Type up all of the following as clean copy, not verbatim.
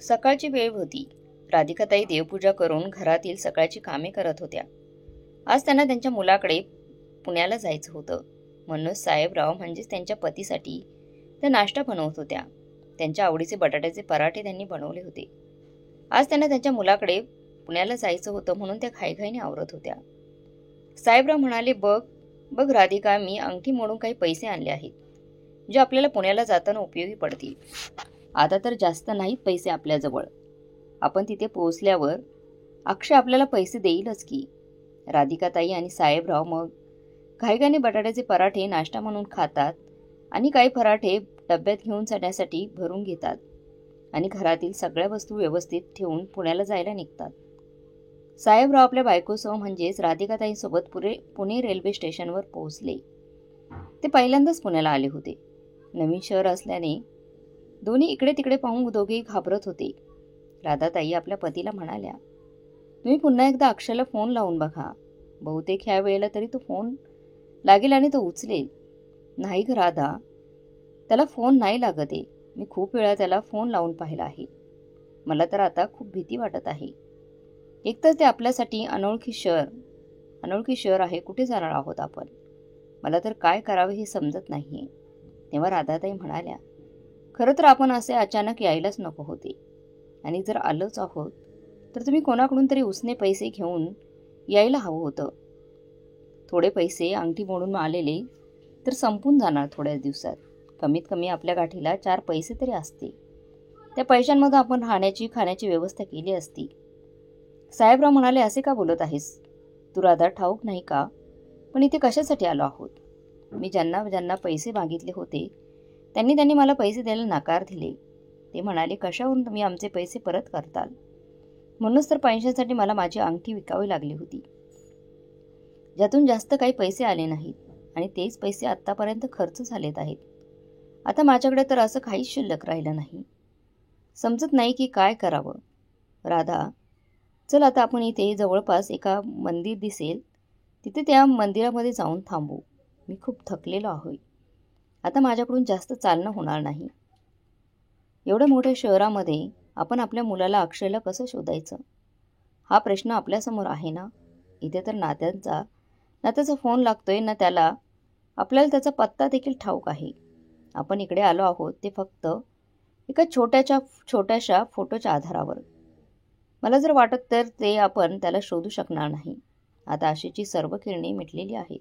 सकाळची वेळ होती. राधिकाताई देवपूजा करून घरातील सकाळची कामे करत होत्या. आज त्यांना त्यांच्या मुलाकडे पुण्याला जायचं होतं. म्हणूनच साहेबराव म्हणजेच त्यांच्या पतीसाठी त्या नाश्ता बनवत होत्या. त्यांच्या आवडीचे बटाट्याचे पराठे त्यांनी बनवले होते. आज त्यांना त्यांच्या मुलाकडे पुण्याला जायचं होतं म्हणून त्या घाईघाईने आवरत होत्या. साहेबराव म्हणाले, बघ बघ राधिका, मी अंगठी मोडून काही पैसे आणले आहेत, जे आपल्याला पुण्याला जाताना उपयोगी पडतील. आता तर जास्त नाहीत पैसे आपल्याजवळ. आपण तिथे पोहोचल्यावर अक्षय आपल्याला पैसे देईलच की. राधिकाताई आणि साहेबराव मग घाईघाईने बटाट्याचे पराठे नाश्ता म्हणून खातात आणि काही पराठे डब्यात घेऊन जाण्यासाठी भरून घेतात आणि घरातील सगळ्या वस्तू व्यवस्थित ठेवून पुण्याला जायला निघतात. साहेबराव आपल्या बायकोसह म्हणजेच राधिकाताईंसोबत पुणे रेल्वे स्टेशनवर पोहोचले. ते पहिल्यांदाच पुण्याला आले होते. नवीन शहर असल्याने दोन्ही इकडे तिकडे पाहून दोघेही घाबरत होते. राधाताई आपल्या पतीला म्हणाल्या, तुम्ही पुन्हा एकदा अक्षयला फोन लावून बघा. बहुतेक ह्या वेळेला तरी तो फोन लागेल आणि तो उचलेल. नाही ग राधा, त्याला फोन नाही लागत आहे. मी खूप वेळा त्याला फोन लावून पाहिला आहे. मला तर आता खूप भीती वाटत आहे. एकतर ते आपल्यासाठी अनोळखी शहर आहे. कुठे जाणार आहोत आपण? मला तर काय करावे हे समजत नाहीये. तेव्हा राधाताई म्हणाल्या, खरं तर आपण असे अचानक यायलाच नको होते. आणि जर आलोच आहोत तर तुम्ही कोणाकडून तरी उसने पैसे घेऊन यायला हवं होतं. थोडे पैसे अंगठी मोडून आलेले तर संपून जाणार थोड्याच दिवसात. कमीत कमी आपल्या गाठीला 4 पैसे तरी असते. त्या पैशांमध्ये आपण राहण्याची खाण्याची व्यवस्था केली असती. साहेबराव म्हणाले, असे का बोलत आहेस तू राधा? ठाऊक नाही का पण इथे कशासाठी आलो आहोत? मी ज्यांना पैसे मागितले होते त्यांनी मला पैसे द्यायला नकार दिले. ते म्हणाले, कशावरून तुम्ही आमचे पैसे परत करताल? म्हणूनच तर पैशांसाठी मला माझी अंगठी विकावी लागली होती, ज्यातून जास्त काही पैसे आले नाहीत आणि तेच पैसे आत्तापर्यंत खर्च झालेत आहेत. आता माझ्याकडे तर असं काहीच शिल्लक राहिलं नाही. समजत नाही की काय करावं. राधा, चल आता आपण इथे जवळपास एका मंदिर दिसेल तिथे त्या मंदिरामध्ये जाऊन थांबू. मी खूप थकलेलो आहे. आता माझ्याकडून जास्त चालणं होणार नाही. एवढ्या मोठ्या शहरामध्ये आपण आपल्या मुलाला अक्षयला कसं शोधायचं हा प्रश्न आपल्यासमोर आहे ना. इथे तर नात्याचा फोन लागतोय ना त्याला. आपल्याला त्याचा पत्ता देखील ठाऊक आहे. आपण इकडे आलो आहोत ते फक्त एका छोट्याशा फोटोच्या आधारावर. मला जर वाटत तर ते आपण त्याला शोधू शकणार नाही. आता आशेची सर्व किरणे मिटलेली आहेत.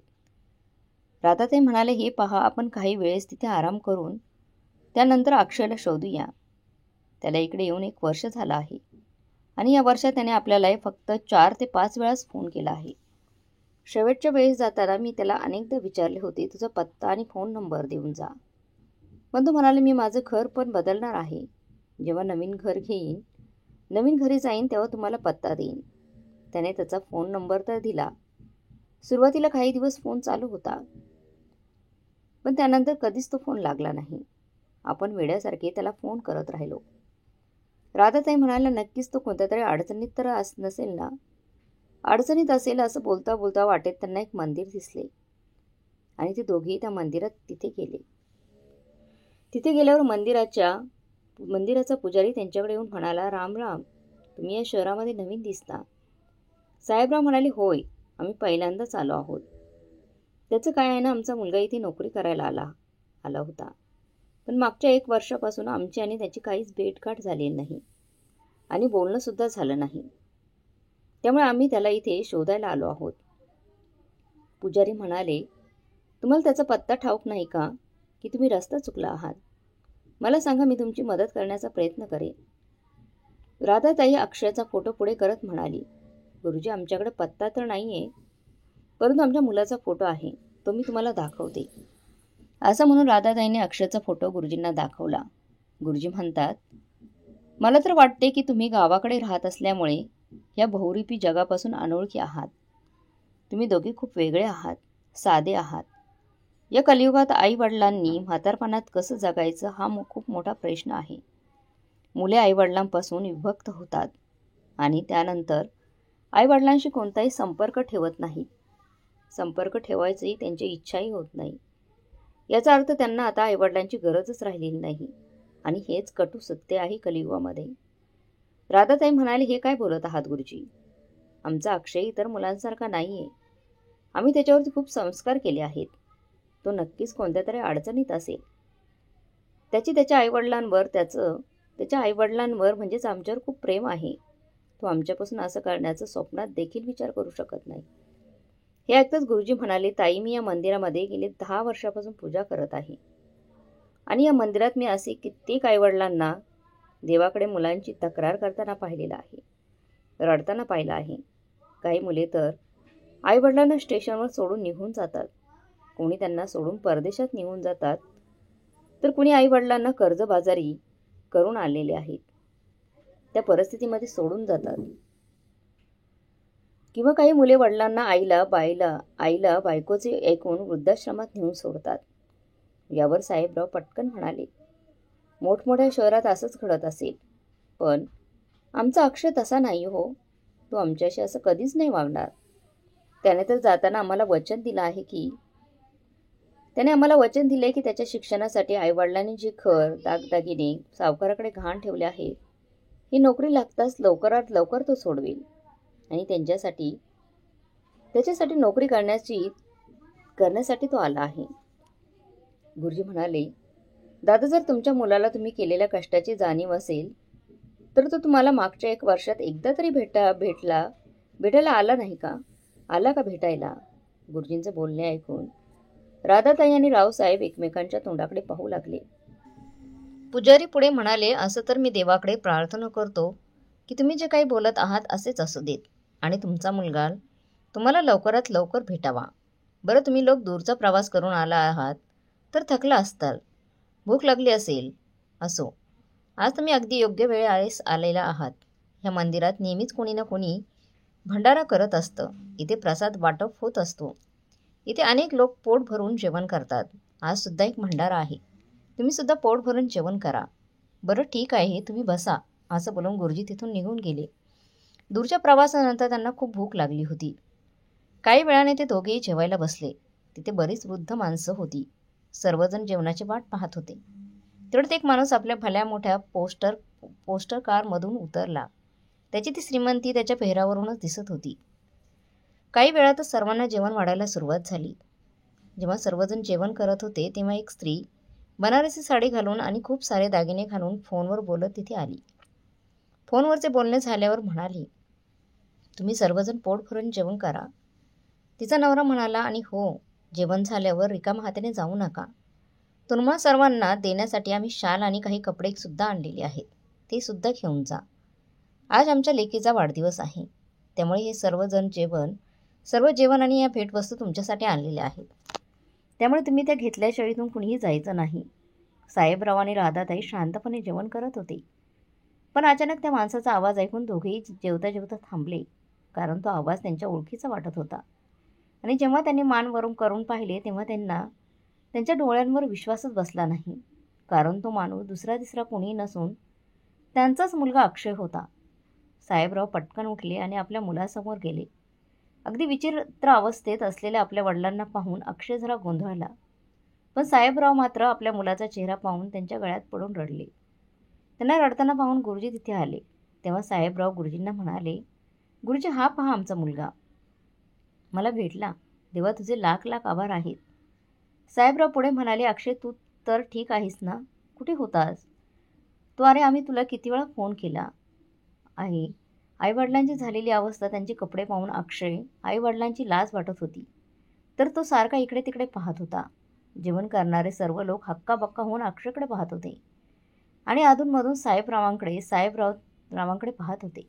राधाताई म्हणाले, हे पहा, आपण काही वेळेस तिथे आराम करून त्यानंतर अक्षयला शोधूया. त्याला इकडे येऊन 1 वर्ष झालं आहे आणि या वर्षात त्याने आपल्याला फक्त 4 ते 5 वेळाच फोन केला आहे. शेवटच्या वेळेस जाताना मी त्याला अनेकदा विचारले होते, तुझा पत्ता आणि फोन नंबर देऊन जा. पण तो म्हणाले, मी माझं घर पण बदलणार आहे. जेव्हा नवीन घरी जाईन तेव्हा तुम्हाला पत्ता देईन. त्याने त्याचा फोन नंबर तर दिला. सुरुवातीला काही दिवस फोन चालू होता, पण त्यानंतर कधीच तो फोन लागला नाही. आपण वेड्यासारखे त्याला फोन करत राहिलो. राधाताई म्हणाल्या, नक्कीच तो कोणत्या तरी अडचणीत तर नसेल ना. अडचणीत असेल असं बोलता बोलता वाटेत त्यांना एक मंदिर दिसले आणि ते दोघेही त्या मंदिरात तिथे गेले. तिथे गेल्यावर मंदिराचा पुजारी त्यांच्याकडे येऊन म्हणाला, राम राम, तुम्ही या शहरामध्ये नवीन दिसता. साहेबराव म्हणाले, होय, आम्ही पहिल्यांदाच आलो आहोत. त्याचं काय आहे ना, आमचा मुलगा इथे नोकरी करायला आला होता. पण मागच्या 1 वर्षापासून आमची आणि त्याची काहीच भेटगाठ झालेली नाही आणि बोलणं सुद्धा झालं नाही. त्यामुळे आम्ही त्याला इथे शोधायला आलो आहोत. पुजारी म्हणाले, तुम्हाला त्याचा पत्ता ठाऊक नाही का की तुम्ही रस्ता चुकला आहात? मला सांगा, मी तुमची मदत करण्याचा प्रयत्न करेन. राधाताई अक्षयचा फोटो पुढे करत म्हणाली, गुरुजी, आमच्याकडे पत्ता तर नाहीये, परंतु आमच्या मुलाचा फोटो आहे, तो मी तुम्हाला दाखवते. असं म्हणून राधाताईने अक्षयचा फोटो गुरुजींना दाखवला. गुरुजी म्हणतात, मला तर वाटते की तुम्ही गावाकडे राहत असल्यामुळे या बहुरूपी जगापासून अनोळखी आहात. तुम्ही दोघे खूप वेगळे आहात, साधे आहात. या कलियुगात आई-वडिलांनी म्हातारपणात कसं जगायचं हा खूप मोठा प्रश्न आहे. मुले आईवडिलांपासून विभक्त होतात आणि त्यानंतर आईवडिलांशी कोणताही संपर्क ठेवत नाहीत. संपर्क ठेवायची त्यांची इच्छाही होत नाही. याचा अर्थ त्यांना आता आईवडिलांची गरजच राहिलेली नाही आणि हेच कटू सत्य आहे कलियुगामध्ये. राधाताई म्हणाले, हे काय बोलत आहात गुरुजी? आमचा अक्षय इतर मुलांसारखा नाहीये. आम्ही त्याच्यावरती खूप संस्कार केले आहेत. तो नक्कीच कोणत्या तरी अडचणीत असेल. त्याच्या आईवडिलांवर त्याच्या आईवडिलांवर म्हणजेच आमच्यावर खूप प्रेम आहे. तो आमच्यापासून असं करण्याचं स्वप्नात देखील विचार करू शकत नाही. हे ऐकताच गुरुजी म्हणाले, ताई, मी या मंदिरामध्ये गेले 10 वर्षापासून पूजा करत आहे. आणि या मंदिरात मी असे कित्येक आईवडिलांना देवाकडे मुलांची तक्रार करताना पाहिलेलं आहे. रडताना पाहिलं आहे. काही मुले तर आईवडिलांना स्टेशनवर सोडून निघून जातात. कोणी त्यांना सोडून परदेशात निघून जातात. तर कुणी आईवडिलांना कर्जबाजारी करून आलेले आहेत. त्या परिस्थितीमध्ये सोडून जातात. किंवा काही मुले वडिलांना आईला बायकोचे ऐकून वृद्धाश्रमात नेऊन सोडतात. यावर साहेबराव पटकन म्हणाले, मोठमोठ्या शहरात असंच घडत असेल, पण आमचा अक्षय तसा नाही हो. तो आमच्याशी असं कधीच नाही वागणार. त्याने तर जाताना आम्हाला वचन दिलं आहे की त्याच्या शिक्षणासाठी आईवडिलांनी जे घर, दागदागिने सावकाराकडे गहाण ठेवले आहे, ही नोकरी लागताच लवकरात लवकर तो सोडवेल आणि त्याच्यासाठी नोकरी करण्यासाठी तो आला आहे. गुरुजी म्हणाले, दादा, जर तुमच्या मुलाला तुम्ही केलेल्या कष्टाची जाणीव असेल तर तो तुम्हाला मागच्या 1 वर्षात एकदा तरी भेटायला आला नाही का? आला का भेटायला? गुरुजींचे बोलणे ऐकून राधाताई आणि रावसाहेब एकमेकांच्या तोंडाकडे पाहू लागले. पुजारी पुढे म्हणाले, असं तर मी देवाकडे प्रार्थना करतो की तुम्ही जे काही बोलत आहात असेच असू देत आणि तुमचा मुलगा तुम्हाला लवकरात लवकर भेटावा. बरं, तुम्ही लोक दूरचा प्रवास करून आला आहात तर थकला असताल, भूक लागली असेल. असो, आज तुम्ही अगदी योग्य वेळेस आलेला आहात. ह्या मंदिरात नेहमीच कोणी ना कोणी भंडारा करत असतं. इथे प्रसाद वाटप होत असतो. इथे अनेक लोक पोट भरून जेवण करतात. आज सुद्धा एक भंडारा आहे. तुम्ही सुद्धा पोट भरून जेवण करा. बरं, ठीक आहे, तुम्ही बसा, असं बोलून गुरुजी तिथून निघून गेले. दूरच्या प्रवासानंतर त्यांना खूप भूक लागली होती. काही वेळाने ते दोघेही जेवायला बसले. तिथे बरीच वृद्ध माणसं होती. सर्वजण जेवणाची वाट पाहत होते. तेवढ्यात एक माणूस आपल्या भल्या मोठ्या पोस्टर कारमधून उतरला. त्याची ती श्रीमंती त्याच्या पेहरावरूनच दिसत होती. काही वेळातच सर्वांना जेवण वाढायला सुरुवात झाली. जेव्हा सर्वजण जेवण करत होते तेव्हा एक स्त्री बनारसी साडी घालून आणि खूप सारे दागिने घालून फोनवर बोलत तिथे आली. फोनवरचे बोलणे झाल्यावर म्हणाली, तुम्ही सर्वजण पोट भरून जेवण करा. तिचा नवरा म्हणाला, आणि हो, जेवण झाल्यावर रिकाम्या हाताने जाऊ नका. तुम्हा सर्वांना देण्यासाठी आम्ही शाल आणि काही कपडे सुद्धा आणलेले आहेत. ते सुद्धा घेऊन जा. आज आमच्या लेकीचा वाढदिवस आहे. त्यामुळे हे सर्व जेवण आणि या भेटवस्तू तुमच्यासाठी आणलेल्या आहेत. त्यामुळे तुम्ही त्या घेतल्याशिवाय इथून कुणीही जायचं नाही. साहेबराव आणि राधाताई शांतपणे जेवण करत होते. पण अचानक त्या माणसाचा आवाज ऐकून दोघेही जेवता जेवता थांबले. कारण तो आवाज त्यांच्या ओळखीचा वाटत होता. आणि जेव्हा त्यांनी मान वरून करून पाहिले तेव्हा त्यांच्या डोळ्यांवर विश्वासच बसला नाही. कारण तो माणूस दुसरा तिसरा कोणी नसून त्यांचाच मुलगा अक्षय होता. साहेबराव पटकन उठले आणि आपल्या मुलासमोर गेले. अगदी विचित्र अवस्थेत असलेल्या आपल्या वडिलांना पाहून अक्षय जरा गोंधळला. पण साहेबराव मात्र आपल्या मुलाचा चेहरा पाहून त्यांच्या गळ्यात पडून रडले. त्यांना रडताना पाहून गुरुजी तिथे आले. तेव्हा साहेबराव गुरुजींना म्हणाले, गुरुजी, हा पहा आमचा मुलगा मला भेटला. देवा, तुझे लाख लाख आभार आहेत. साहेबराव पुढे म्हणाले, अक्षय, तू तर ठीक आहेस ना? कुठे होतास तू? अरे, आम्ही तुला किती वेळा फोन केला आहे. आईवडिलांची झालेली अवस्था, त्यांचे कपडे पाहून अक्षय आईवडिलांची लाज वाटत होती. तर तो सारखा इकडे तिकडे पाहत होता. जेवण करणारे सर्व लोक हक्काबक्का होऊन अक्षयकडे पाहत होते आणि अधूनमधून साहेबरावांकडे पाहत होते.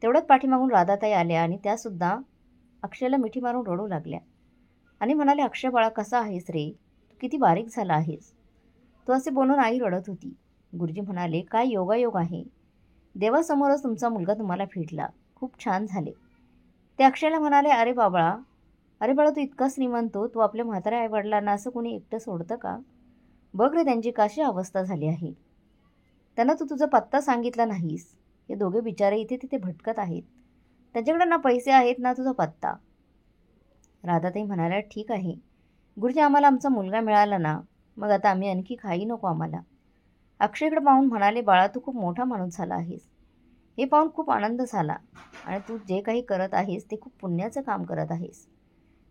तेवढ्यात पाठीमागून राधाताई आल्या आणि त्यासुद्धा अक्षयला मिठी मारून रडू लागल्या आणि म्हणाले, अक्षय बाळा, कसा आहेस रे? तू किती बारीक झाला आहेस. तो असे बोलून आई रडत होती. गुरुजी म्हणाले, काय योगायोग आहे. देवासमोरच तुमचा मुलगा तुम्हाला भेटला. खूप छान झाले. ते अक्षयला म्हणाले, अरे बाळा, तू इतका श्रीमंत, तू आपल्या म्हाताऱ्या आईवडिलांना असं कोणी एकटं सोडतं का? बघ रे, त्यांची कशी अवस्था झाली आहे. त्यांना तू तुझा पत्ता सांगितला नाहीस. हे दोघे बिचारे इथे तिथे भटकत आहेत. त्यांच्याकडे ना पैसे आहेत ना तुझा पत्ता. राधाताई म्हणाल्या, ठीक आहे गुरुजी, आम्हाला आमचा मुलगा मिळाला ना, मग आता आम्ही आणखी काही नको आम्हाला. अक्षयकडे पाहून म्हणाले, बाळा, तू खूप मोठा माणूस झाला आहेस. हे पाहून खूप आनंद झाला आणि तू जे काही करत आहेस ते खूप पुण्याचं काम करत आहेस.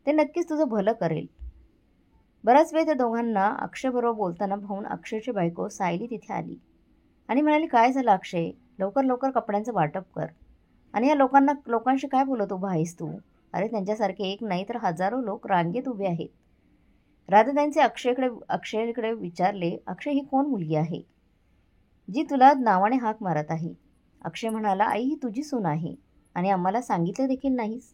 ते नक्कीच तुझं भलं करेल. बराच वेळ त्या दोघांना अक्षयबरोबर बोलताना पाहून अक्षयची बायको सायली तिथे आली आणि म्हणाली, काय झालं अक्षय? लवकर लवकर कपड्यांचं वाटप कर. आणि या लोकांशी काय बोलत उभा आहेस तू? अरे त्यांच्यासारखे एक नाही तर हजारो लोक रांगेत उभे आहेत. राधाताईंचे अक्षयकडे विचारले, अक्षय ही कोण मुलगी आहे जी तुला नावाने हाक मारत आहे? अक्षय म्हणाला, आई ही तुझी सून आहे आणि आम्हाला सांगितलं देखील नाहीस.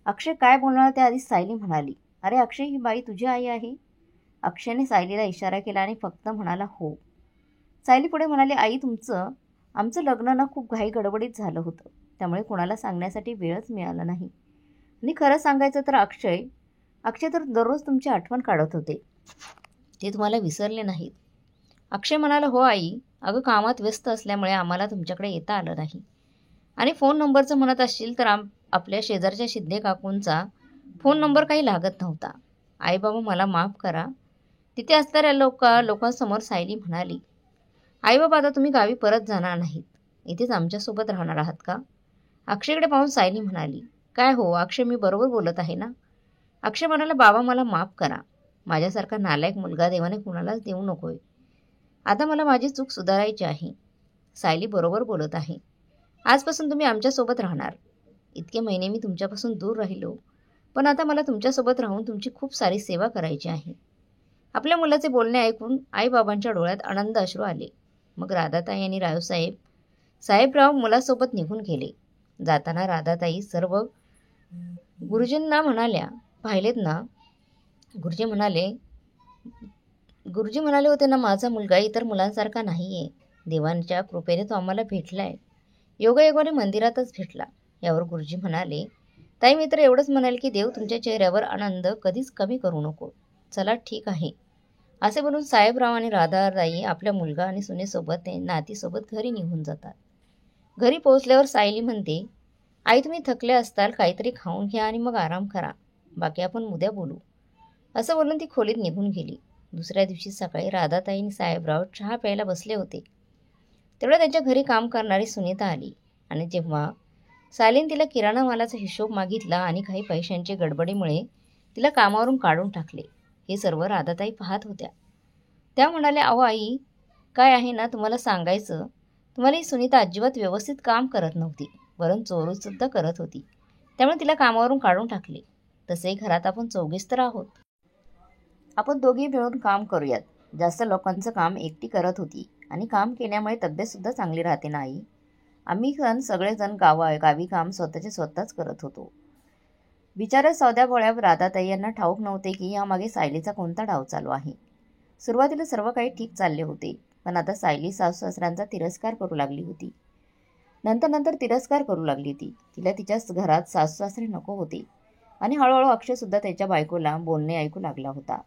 अक्षय काय बोलणार त्याआधी सायली म्हणाली, अरे अक्षय ही बाई तुझी आई आहे. अक्षयने सायलीला इशारा केला आणि फक्त म्हणाला हो. सायली पुढे म्हणाली, आई आमचं लग्न ना खूप घाई गडबडीत झालं होतं, त्यामुळे कोणाला सांगण्यासाठी वेळच मिळाला नाही. आणि खरं सांगायचं तर अक्षय तर दररोज तुमची आठवण काढत होते, ते तुम्हाला विसरले नाहीत. अक्षय म्हणाला, हो आई, अगं कामात व्यस्त असल्यामुळे आम्हाला तुमच्याकडे येता आलं नाही. आणि फोन नंबरचं म्हणत असशील तर आपल्या शेजारच्या शिंदे काकूंचा फोन नंबर काही लागत नव्हता. आई बाबा मला माफ करा. तिथे असणाऱ्या लोकांसमोर सायली म्हणाली, आई बाबा आता तुम्ही गावी परत जाणार नाहीत, इथेच आमच्यासोबत राहणार आहात का? अक्षयकडे पाहून सायली म्हणाली, काय हो अक्षय, मी बरोबर बोलत आहे ना? अक्षय म्हणाला, बाबा मला माफ करा. माझ्यासारखा नालायक मुलगा देवाने कुणालाच देऊ नकोय. आता मला माझी चूक सुधारायची आहे. सायली बरोबर बोलत आहे. आजपासून तुम्ही आमच्यासोबत राहणार. इतके महिने मी तुमच्यापासून दूर राहिलो, पण आता मला तुमच्यासोबत राहून तुमची खूप सारी सेवा करायची आहे. आपल्या मुलाचे बोलणे ऐकून आईबाबांच्या डोळ्यात आनंद अश्रू आले. मग राधाताई आणि साहेबराव मुलासोबत निघून गेले. जाताना राधाताई सर्व गुरुजींना म्हणाल्या, पाहिलेत ना? गुरुजी म्हणाले होते ना, माझा मुलगा इतर मुलांसारखा नाहीये. देवांच्या कृपेने तो आम्हाला भेटलाय. योगायोगाने मंदिरातच भेटला. यावर गुरुजी म्हणाले, ताई मी तर एवढंच म्हणाल की देव तुमच्या चेहऱ्यावर आनंद कधीच कमी करू नको. चला ठीक आहे. असे बोलून साहेबराव आणि राधाताई आपल्या मुलगा आणि सुनेसोबत नातीसोबत घरी निघून जातात. घरी पोहोचल्यावर सायली म्हणते, आई तुम्ही थकले असताल, काहीतरी खाऊन घ्या आणि मग आराम करा. बाकी आपण उद्या बोलू. असं बोलून ती खोलीत निघून गेली. दुसऱ्या दिवशी सकाळी राधाताई आणि साहेबराव चहा प्यायला बसले होते. तेवढ्या त्यांच्या घरी काम करणारी सुनीता आली आणि जेव्हा सायलीने तिला किराणा मालाचा हिशोब मागितला आणि काही पैशांच्या गडबडीमुळे तिला कामावरून काढून टाकले, हे सर्व राधाताई पाहत होत्या. त्या म्हणाल्या, अहो आई, काय आहे ना तुम्हाला सांगायचं, तुम्हाला ही सुनीता अजिबात व्यवस्थित काम करत नव्हती, वरून चोरूसुद्धा करत होती. त्यामुळे तिला कामावरून काढून टाकले. तसेही घरात आपण चौघीच तर आहोत. आपण दोघी मिळून काम करूयात. जास्त लोकांचं काम एकटी करत होती आणि काम केल्यामुळे तब्येतसुद्धा चांगली राहते ना आई. आम्ही सगळेजण गावी काम स्वतःच करत होतो. बिचाऱ्या सौद्या भोळ्या राधाताई यांना ठाऊक नव्हते की यामागे सायलीचा कोणता डाव चालू आहे. सुरुवातीला सर्व काही ठीक चालले होते, पण आता सायली सासू सासऱ्यांचा तिरस्कार करू लागली होती. नंतर तिरस्कार करू लागली ती. तिला तिच्या घरात सासू सासरे नको होते आणि हळूहळू अक्षयसुद्धा त्याच्या बायकोला बोलणे ऐकू लागला होता.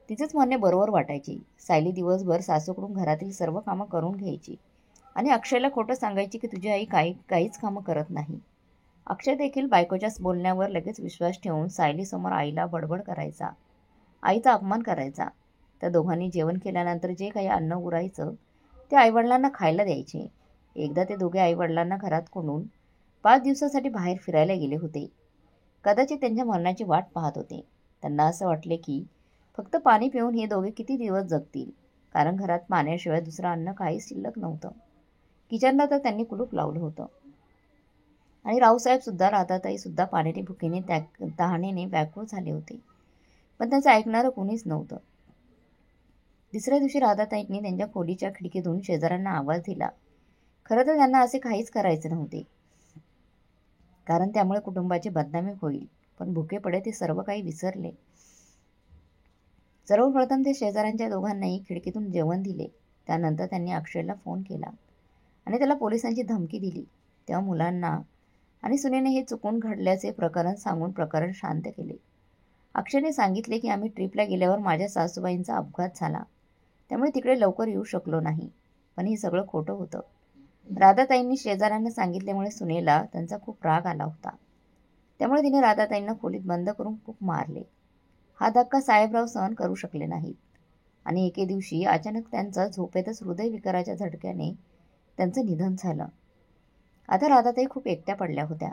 तिचेच म्हणणे बरोबर वाटायचे. सायली दिवसभर सासूकडून घरातील सर्व कामं करून घ्यायची आणि अक्षयला खोटं सांगायची की तुझी आई काहीच कामं करत नाही. अक्षय देखील बायकोच्या बोलण्यावर लगेच विश्वास ठेवून सायलीसमोर आईला बडबड करायचा, आईचा अपमान करायचा. त्या दोघांनी जेवण केल्यानंतर जे काही अन्न उरायचं ते आईवडिलांना खायला द्यायचे. एकदा ते दोघे आईवडिलांना घरात कोंडून 5 दिवसासाठी बाहेर फिरायला गेले होते. कदाचित त्यांच्या मरणाची वाट पाहत होते. त्यांना असं वाटले की फक्त पाणी पिऊन हे दोघे किती दिवस जगतील, कारण घरात पाण्याशिवाय दुसरं अन्न काहीच शिल्लक नव्हतं. किचनला तर त्यांनी कुलूप लावलं होतं. आणि रावसाहेबसुद्धा राधाताईसुद्धा पाण्याने भुकेने तहानेने व्याकुळ झाले होते, पण त्यांचं ऐकणारं कोणीच नव्हतं. तिसऱ्या दिवशी राधाताईंनी त्यांच्या खोलीच्या खिडकीतून शेजाऱ्यांना आवाज दिला. खरं तर त्यांना असे काहीच करायचे नव्हते, कारण त्यामुळे कुटुंबाची बदनामी होईल, पण भुकेपडे ते सर्व काही विसरले. सर्वप्रथम ते शेजाऱ्यांच्या दोघांनाही खिडकीतून जेवण दिले. त्यानंतर त्यांनी अक्षयला फोन केला आणि त्याला पोलिसांची धमकी दिली. तेव्हा मुलांना आणि सुनेने हे चुकून घडल्याचे प्रकरण सांगून प्रकरण शांत केले. अक्षयने सांगितले की आम्ही ट्रिपला गेल्यावर माझ्या सासूबाईंचा अपघात झाला, त्यामुळे तिकडे लवकर येऊ शकलो नाही, पण हे सगळं खोटं होतं. राधाताईंनी शेजाऱ्यांना सांगितल्यामुळे सुनेला त्यांचा खूप राग आला होता, त्यामुळे तिने राधाताईंना खोलीत बंद करून खूप मारले. हा धक्का साहेबराव सहन करू शकले नाहीत आणि एके दिवशी अचानक त्यांचा झोपेतच हृदयविकाराच्या झटक्याने त्यांचं निधन झालं. आता राधाताई खूप एकट्या पडल्या होत्या.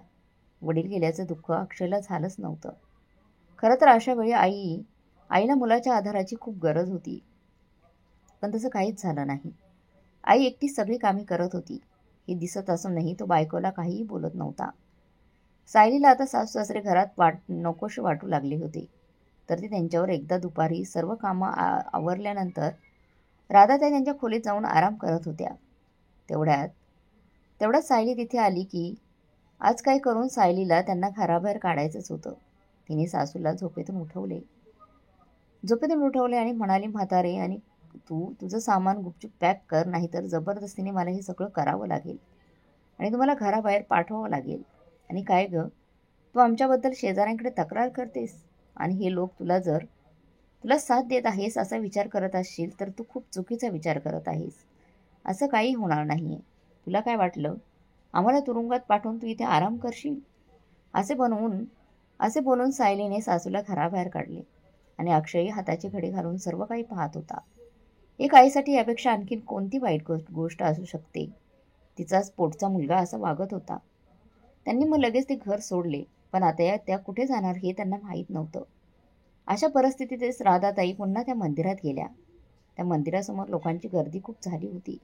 वडील गेल्याचं दुःख अक्षयला झालंच नव्हतं. खरं तर अशा वेळी आईला मुलाच्या आधाराची खूप गरज होती. पण तसं काहीच झालं नाही. आई एकटी सगळी कामे करत होती. हे दिसत असूनही तो बायकोला काहीही बोलत नव्हता. सायलीला आता सासू सासरे घरात नकोशे वाटू लागले होते. तर ती त्यांच्यावर एकदा दुपारी सर्व कामं आवरल्यानंतर राधाताई त्यांच्या खोलीत जाऊन आराम करत होत्या. तेवढ्यात सायली तिथे आली की आज काय करून सायलीला त्यांना घराबाहेर काढायचंच होतं. तिने सासूला झोपेतून उठवले आणि म्हणाली, म्हातारे, आणि तुझं सामान गुपचूप पॅक कर, नाहीतर जबरदस्तीने मला हे सगळं करावं लागेल आणि तुम्हाला घराबाहेर पाठवावं लागेल. आणि काय गं, तू आमच्याबद्दल शेजाऱ्यांकडे तक्रार करतेस आणि हे लोक तुला साथ देत आहेस असा विचार करत असशील तर तू खूप चुकीचा विचार करत आहेस. असं काही होणार नाही आहे. तुला काय वाटलं, आम्हाला तुरुंगात पाठवून तू इथे आराम करशील? असे बोलून सायलीने सासूला घराबाहेर काढले आणि अक्षयही हाताची घडी घालून सर्व काही पाहत होता. एक आईसाठी यापेक्षा आणखीन कोणती वाईट गोष्ट असू शकते? तिचाच पोटचा मुलगा असा वागत होता. त्यांनी मग लगेच ते घर सोडले. पण आता त्या कुठे जाणार हे त्यांना माहीत नव्हतं. अशा परिस्थितीतच राधाताई पुन्हा त्या मंदिरात गेल्या. त्या मंदिरासमोर लोकांची गर्दी खूप झाली होती.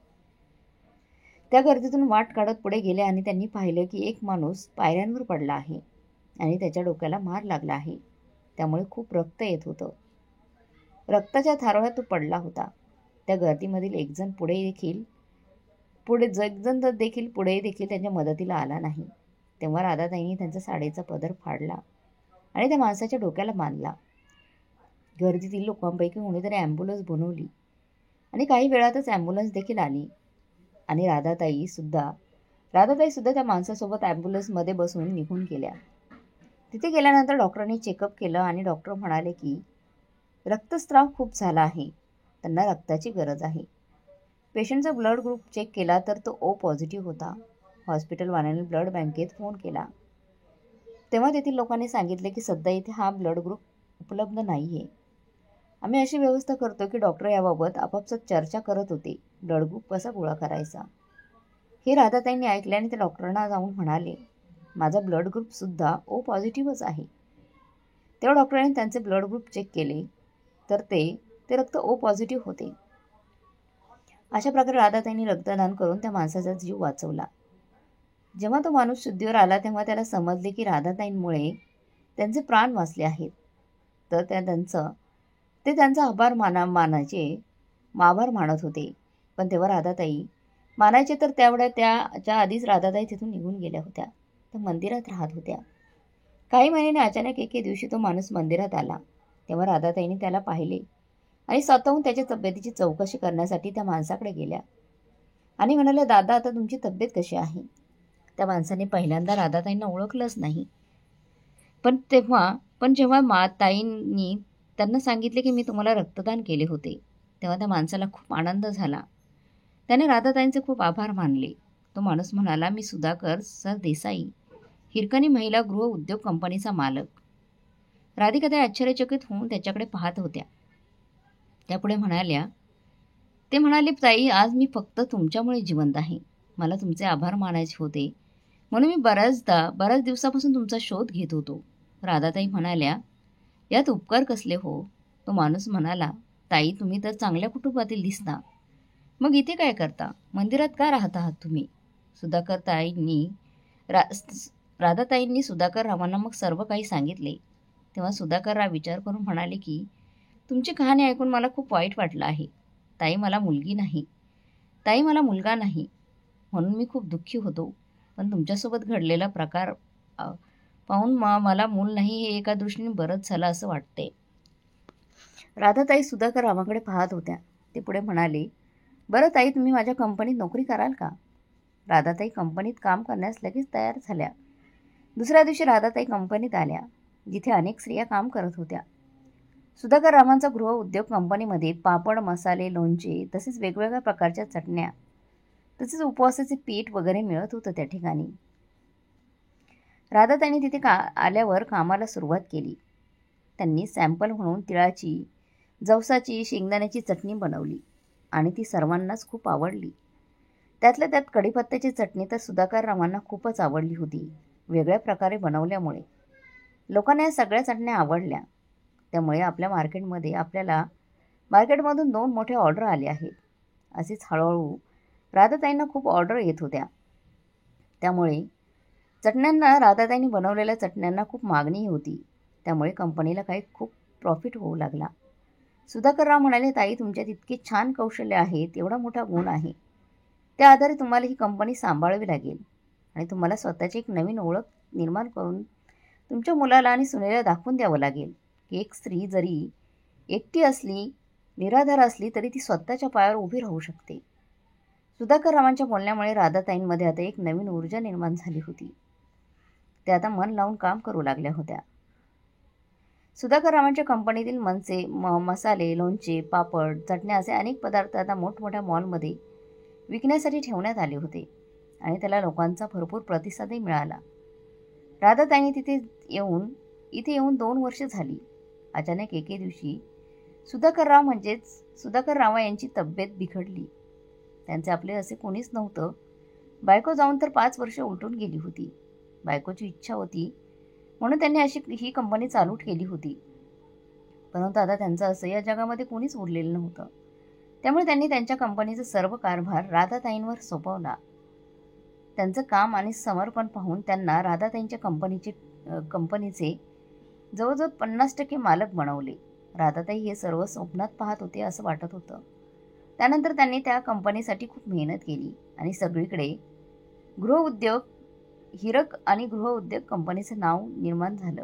त्या गर्दीतून वाट काढत पुढे गेल्या आणि त्यांनी पाहिलं की एक माणूस पायऱ्यांवर पडला आहे आणि त्याच्या डोक्याला मार लागला आहे. त्यामुळे खूप रक्त येत होतं. रक्ताच्या थारोळ्यात तो पडला होता. त्या गर्दीमधील एकजण पुढे देखील त्यांच्या मदतीला आला नाही. तेव्हा राधाताईंनी त्यांचा साडीचा पदर फाडला आणि त्या माणसाच्या डोक्याला बांधला. गर्दीतील लोकांपैकी कोणीतरी ॲम्ब्युलन्स बोलवली आणि काही वेळातच ॲम्ब्युलन्स देखील आली आणि राधाताई सुद्धा त्या माणसासोबत ॲम्ब्युलन्समध्ये बसून निघून गेल्या. तिथे गेल्यानंतर डॉक्टरांनी चेकअप केलं आणि डॉक्टर म्हणाले की रक्तस्राव खूप झाला आहे, त्यांना रक्ताची गरज आहे. पेशंटचा ब्लड ग्रुप चेक केला तर तो O पॉझिटिव्ह होता. हॉस्पिटलवाल्याने ब्लड बँकेत फोन केला. तेव्हा तेथील लोकांनी सांगितले की सध्या इथे हा ब्लड ग्रुप उपलब्ध नाही आहे. आम्ही अशी व्यवस्था करतो की डॉक्टर याबाबत आपापसात चर्चा करत होते, ब्लड ग्रुप कसा गोळा करायचा. हे राधाताईंनी ऐकले आणि ते डॉक्टरांना जाऊन म्हणाले, माझा ब्लड ग्रुपसुद्धा O पॉझिटिव्हच आहे. तेव्हा डॉक्टरांनी त्यांचे ब्लड ग्रुप चेक केले तर ते रक्त O पॉझिटिव्ह होते. अशा प्रकारे राधाताईंनी रक्तदान करून त्या माणसाचा जीव वाचवला. जेव्हा तो माणूस शुद्धीवर आला तेव्हा त्याला समजले की राधाताईंमुळे त्यांचे प्राण वाचले आहेत. तर ते त्यांचा आभार मानत होते. पण तेव्हा राधाताई मानायचे तर त्याच्या आधीच राधाताई तिथून निघून गेल्या होत्या. त्या मंदिरात राहत होत्या. काही महिन्याने अचानक एके दिवशी तो माणूस मंदिरात आला. तेव्हा राधाताईंनी त्याला पाहिले आणि स्वतःहून त्याच्या तब्येतीची चौकशी करण्यासाठी त्या माणसाकडे गेल्या आणि म्हणाल्या, दादा, आता तुमची तब्येत कशी आहे? त्या माणसाने पहिल्यांदा राधाताईंना ओळखलंच नाही. पण जेव्हा ताईंनी त्यांना सांगितले की मी तुम्हाला रक्तदान केले होते तेव्हा त्या माणसाला खूप आनंद झाला. त्याने राधाताईंचे खूप आभार मानले. तो माणूस म्हणाला, मी सुधाकर सर देसाई, हिरकणी महिला गृह उद्योग कंपनीचा मालक. राधिका त्या आश्चर्यचकित होऊन त्याच्याकडे पाहत होत्या. त्यापुढे ते म्हणाले, ताई, आज मी फक्त तुमच्यामुळे जिवंत आहे. मला तुमचे आभार मानायचे होते म्हणून मी बऱ्याच दिवसापासून तुमचा शोध घेत होतो. राधाताई म्हणाल्या, यात उपकार कसले हो? तो माणूस म्हणाला, ताई, तुम्ही तर चांगल्या कुटुंबातील दिसता. मग इथे काय करता? मंदिरात का राहत आहात तुम्ही? राधाताईंनी सुधाकर रावांना मग सर्व काही सांगितले. तेव्हा सुधाकरराव विचार करून म्हणाले की तुमची कहाणी ऐकून मला खूप वाईट वाटलं आहे. ताई, मला मुलगा नाही म्हणून मी खूप दुःखी होतो. पण तुमच्यासोबत घडलेला प्रकार पाहून मला मूल नाही हे एका दृष्टीने बरंच झालं असं वाटते. राधाताई सुधाकर रावांकडे पाहत होत्या. ते पुढे म्हणाले, बरं ताई, तुम्ही माझ्या कंपनीत नोकरी कराल का? राधाताई कंपनीत काम करण्यास लगेच तयार झाल्या. दुसऱ्या दिवशी राधाताई कंपनीत आल्या, जिथे अनेक स्त्रिया काम करत होत्या. सुधाकर रावांचा गृह उद्योग कंपनीमध्ये पापड, मसाले, लोणचे तसेच वेगवेगळ्या प्रकारच्या चटण्या तसेच उपवासाचे पीठ वगैरे मिळत होतं त्या ठिकाणी. राधाताईंनी तिथे आल्यावर कामाला सुरुवात केली. त्यांनी सॅम्पल म्हणून तिळाची, जवसाची, शेंगदाण्याची चटणी बनवली आणि ती सर्वांनाच खूप आवडली. त्यातल्या त्यात कढीपत्त्याची चटणी तर सुधाकर रावांना खूपच आवडली होती. वेगळ्या प्रकारे बनवल्यामुळे लोकांना या सगळ्या चटण्या आवडल्या. त्यामुळे मार्केटमधून 2 मोठे ऑर्डर आले आहेत. असेच हळूहळू राधाताईंना खूप ऑर्डर येत होत्या. त्यामुळे राधाताईंनी बनवलेल्या चटण्यांना खूप मागणी होती. त्यामुळे कंपनीला खूप प्रॉफिट होऊ लागला. सुधाकरराव म्हणाले, ताई तुमच्यात इतके छान कौशल्य आहेत, एवढा मोठा गुण आहे. त्या आधारे तुम्हाला ही कंपनी सांभाळावी लागेल आणि तुम्हाला स्वतःची एक नवीन ओळख निर्माण करून तुमच्या मुलाला आणि सुनेला दाखवून द्यावं लागेल की एक स्त्री जरी एकटी असली, निराधार असली तरी ती स्वतःच्या पायावर उभी राहू शकते. सुधाकररावांच्या बोलण्यामुळे राधाताईंमध्ये आता एक नवीन ऊर्जा निर्माण झाली होती. त्या आता मन लावून काम करू लागल्या होत्या. सुधाकररावांच्या कंपनीतील मसाले, लोणचे, पापड, चटण्या असे अनेक पदार्थ आता मोठमोठ्या मॉलमध्ये विकण्यासाठी ठेवण्यात आले होते आणि त्याला लोकांचा भरपूर प्रतिसादही मिळाला. राधाताईंनी इथे येऊन 2 वर्ष झाली. अचानक एके दिवशी सुधाकरराव यांची तब्येत बिघडली. त्यांचे आपले असे कोणीच नव्हतं. बायको जाऊन तर 5 वर्ष उलटून गेली होती. बायकोची इच्छा होती म्हणून त्यांनी ही कंपनी चालू केली होती. परंतु आता त्यांचं असं या जगामध्ये कोणीच उरलेलं नव्हतं. त्यामुळे त्यांनी त्यांच्या कंपनीचा सर्व कारभार राधाताईंवर सोपवला. त्यांचं काम आणि समर्पण पाहून त्यांना राधाताईंच्या कंपनीचे जवळजवळ 50% मालक बनवले. राधाताई हे सर्व स्वप्नात पाहत होते असं वाटत होतं. त्यानंतर त्यांनी त्या कंपनीसाठी खूप मेहनत केली आणि सगळीकडे हिरक आणि गृहउद्योग कंपनीचं नाव निर्माण झालं.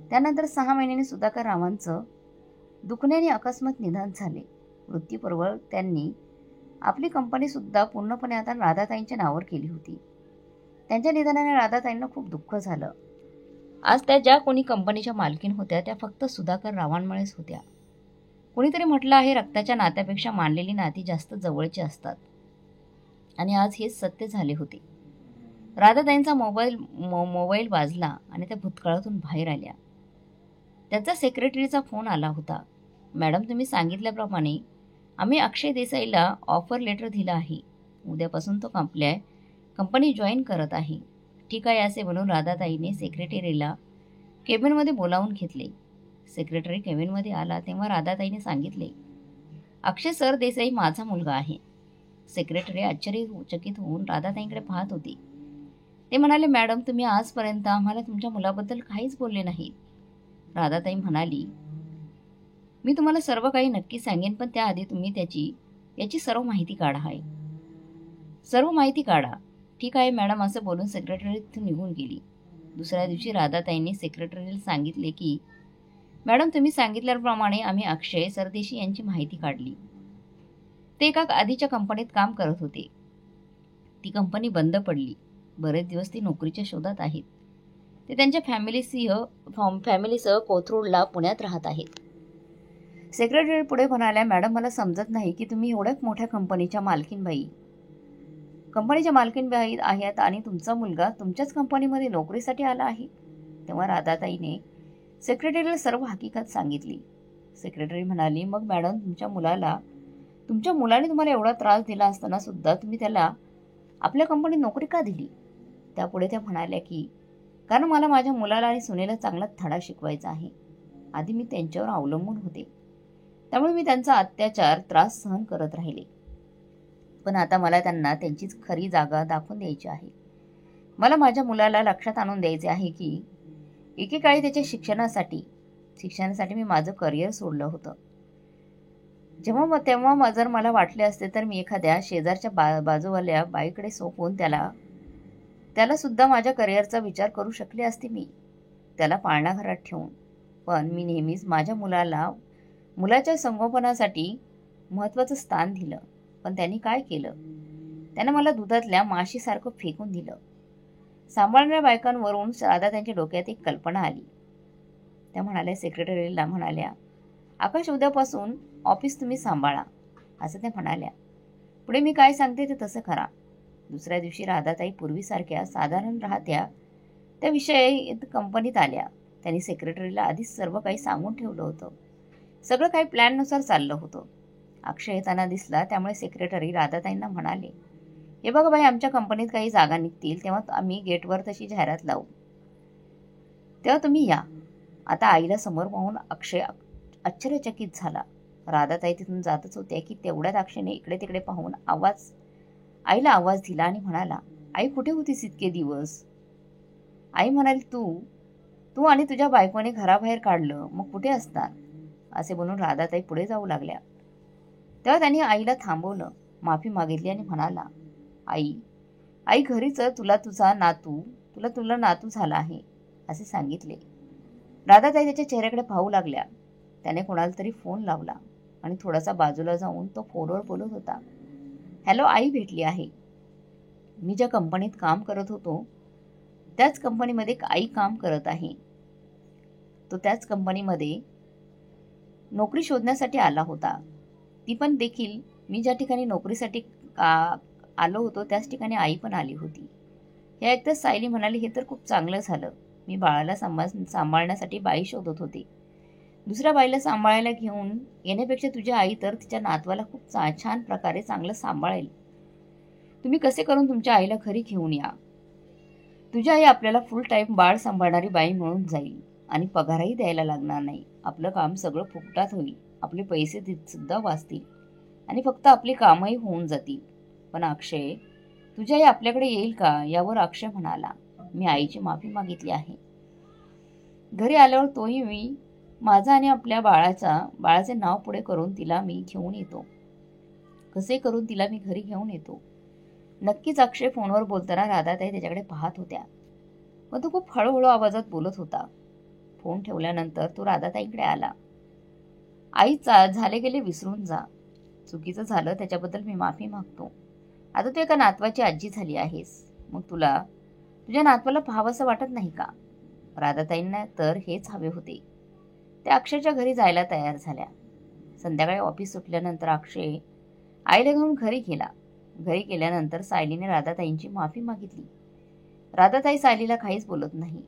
त्यानंतर 6 महिन्यांनी सुधाकररावांचं दुखण्याने अकस्मात निधन झाले. मृत्यूपूर्वी त्यांनी आपली कंपनीसुद्धा पूर्णपणे आता राधाताईंच्या नावावर केली होती. त्यांच्या निधनाने राधाताईंना खूप दुःख झालं. आज त्या ज्या कोणी कंपनीच्या मालकीन होत्या त्या फक्त सुधाकररावांमुळेच होत्या. कोणीतरी म्हटलं आहे, रक्ताच्या नात्यापेक्षा मानलेली नाती जास्त जवळची असतात. आणि आज हेच सत्य झाले होते. राधाताईंचा मोबाईल वाजला आणि त्या भूतकाळातून बाहेर आल्या. त्यांचा सेक्रेटरीचा फोन आला होता. मॅडम, तुम्ही सांगितल्याप्रमाणे आम्ही अक्षय देसाईला ऑफर लेटर दिलं आहे. उद्यापासून तो कंपनी जॉईन करत आहे. ठीक आहे असे म्हणून राधाताईने सेक्रेटरीला केबिनमध्ये बोलावून घेतले. सेक्रेटरी केबिनमध्ये आला तेव्हा राधाताईने सांगितले, अक्षय सर देसाई माझा मुलगा आहे. सेक्रेटरी आश्चर्यचकित होऊन राधाताईंकडे पाहत होते. ते म्हणाले, मॅडम तुम्ही आजपर्यंत आम्हाला तुमच्या मुलाबद्दल काहीच बोलले नाही. राधाताई म्हणाली, मी तुम्हाला सर्व काही नक्की सांगेन, पण त्याआधी तुम्ही याची सर्व माहिती काढा. ठीक आहे मॅडम असं बोलून सेक्रेटरी तिथून निघून गेली. दुसऱ्या दिवशी राधाताईंनी सेक्रेटरीला सांगितले की मॅडम तुम्ही सांगितल्याप्रमाणे आम्ही अक्षय सरदेशी यांची माहिती काढली. ते एका आधीच्या कंपनीत काम करत होते. ती कंपनी बंद पडली. बरेच दिवस ती नोकरीच्या शोधात आहेत. ते त्यांच्या फॅमिलीसह कोथरूडला पुण्यात राहत आहेत. सेक्रेटरी पुढे म्हणाल्या, मॅडम मला समजत नाही की तुम्ही एवढ्या मोठ्या कंपनीच्या मालकीनबाई आहेत आणि तुमचा मुलगा तुमच्याच कंपनीमध्ये नोकरीसाठी आला आहे. तेव्हा राधाताईने सेक्रेटरीला सर्व हकीकत सांगितली. सेक्रेटरी म्हणाली, मग मॅडम तुमच्या मुलाने तुम्हाला एवढा त्रास दिला असताना सुद्धा तुम्ही त्याला आपल्या कंपनीत नोकरी का दिली? त्यापुढे त्या म्हणाल्या की कारण मला माझ्या मुलाला आणि सुनेला चांगला धडा शिकवायचा आहे. आधी मी त्यांच्यावर अवलंबून होते, त्यामुळे मी त्यांचा त्रास सहन करत राहिले. पण आता मला त्यांना त्यांचीच खरी जागा दाखवून द्यायची आहे. मला माझ्या मुलाला लक्षात आणून द्यायचे आहे की एकेकाळी त्याच्या शिक्षणासाठी मी माझं करिअर सोडलं होतं. तेव्हा जर मला वाटले असते तर मी एखाद्या शेजारच्या बाजूवाल्या बाईकडे सोपवून त्याला सुद्धा माझ्या करिअरचा विचार करू शकले असते मी, त्याला पाळणा घरात ठेवून. पण मी नेहमीच माझ्या मुलाच्या संगोपनासाठी महत्त्वाचं स्थान दिलं. पण त्यांनी काय केलं? त्यानं मला दुधातल्या माशीसारखं फेकून दिलं. सांभाळणाऱ्या बायकांवरून राधा त्यांच्या डोक्यात एक कल्पना आली. त्या म्हणाल्या, सेक्रेटरीला म्हणाल्या, आकाश उद्यापासून ऑफिस तुम्ही सांभाळा असं त्या म्हणाल्या. पुढे मी काय सांगते ते तसं करा. दुसऱ्या दिवशी राधाताई पूर्वीसारख्या साधारण राहत्या त्या विषयी कंपनीत आल्या. त्यांनी सेक्रेटरीला आधीच सर्व काही सांगून ठेवलं होतं. सगळं काही प्लॅननुसार चाललं होतं. अक्षय येताना दिसला, त्यामुळे सेक्रेटरी राधाताईंना म्हणाले हे बघा बाई, आमच्या कंपनीत काही जागा निघतील तेव्हा आम्ही गेटवर तशी जाहिरात लावू, तेव्हा तुम्ही या. आता आईला समोर पाहून अक्षय आश्चर्यचकित झाला. राधाताई तिथून जातच होत्या की तेवढ्यात अक्षयने इकडे तिकडे पाहून आईला आवाज दिला आणि म्हणाला, आई कुठे होतीस इतके दिवस? आई म्हणाली, तू आणि तुझ्या बायकोने घराबाहेर काढलं, मग कुठे असणार? असे बोलून राधाताई पुढे जाऊ लागल्या. तेव्हा त्यांनी आईला थांबवलं, माफी मागितली आणि म्हणाला, आई घरीच तुला नातू झाला आहे असे सांगितले. राधाताई त्याच्या चेहऱ्याकडे पाहू लागल्या. त्याने कोणाला तरी फोन लावला आणि थोडासा बाजूला जाऊन तो फोनवर बोलत होता. हॅलो, आई भेटली आहे. मी ज्या कंपनीत काम करत होतो त्याच कंपनीमध्ये आई काम करत आहे. तो त्याच कंपनीमध्ये नोकरी शोधण्यासाठी आला होता. ती पण देखील मी ज्या ठिकाणी नोकरीसाठी आलो होतो त्याच ठिकाणी आई पण आली होती. हे ऐकताच सायली म्हणाली, हे तर खूप चांगलं झालं. मी बाळाला सांभाळण्यासाठी बाई शोधत होते. दुसऱ्या बाईला सांभाळायला घेऊन येण्यापेक्षा तुझी आई तर तिच्या नातवाला खूप छान प्रकारे चांगलं सांभाळेल. तुम्ही कसे करून तुमच्या आईला घरी घेऊन या. तुझी आई आपल्याला फुल टाईम बाळ सांभाळणारी बाई मिळून जाईल आणि पगारही द्यायला लागणार नाही. आपलं काम सगळं फुकटात होईल. आपले पैसे सुद्धा वाचतील आणि फक्त आपली कामही होऊन जातील. पण अक्षय, तुझी आई आपल्याकडे येईल का? यावर अक्षय म्हणाला, मी आईची माफी मागितली आहे. घरी आल्यावर तोही मी माझा आणि आपल्या बाळाचे नाव पुढे करून तिला मी घेऊन येतो. कसे करून तिला मी घरी घेऊन येतो. नक्कीच. अक्षय फोनवर बोलताना राधाताई त्याच्याकडे पाहत होत्या, पण तो खूप हळूहळू आवाजात बोलत होता. फोन ठेवल्यानंतर तो राधाताईंकडे आला. आई झाले गेले विसरून जा. चुकीचं झालं त्याच्याबद्दल मी माफी मागतो. आता तू एका नातवाची आजी झाली आहेस, मग तुला तुझ्या नातवाला पाहावंसं वाटत नाही का? राधाताईंना तर हेच हवे होते. त्या अक्षयच्या घरी जायला तयार झाल्या. संध्याकाळी ऑफिस सुटल्यानंतर अक्षय आईला घेऊन घरी गेला. घरी गेल्यानंतर सायलीने राधाताईंची माफी मागितली. राधाताई सायलीला काहीच बोलत नाही.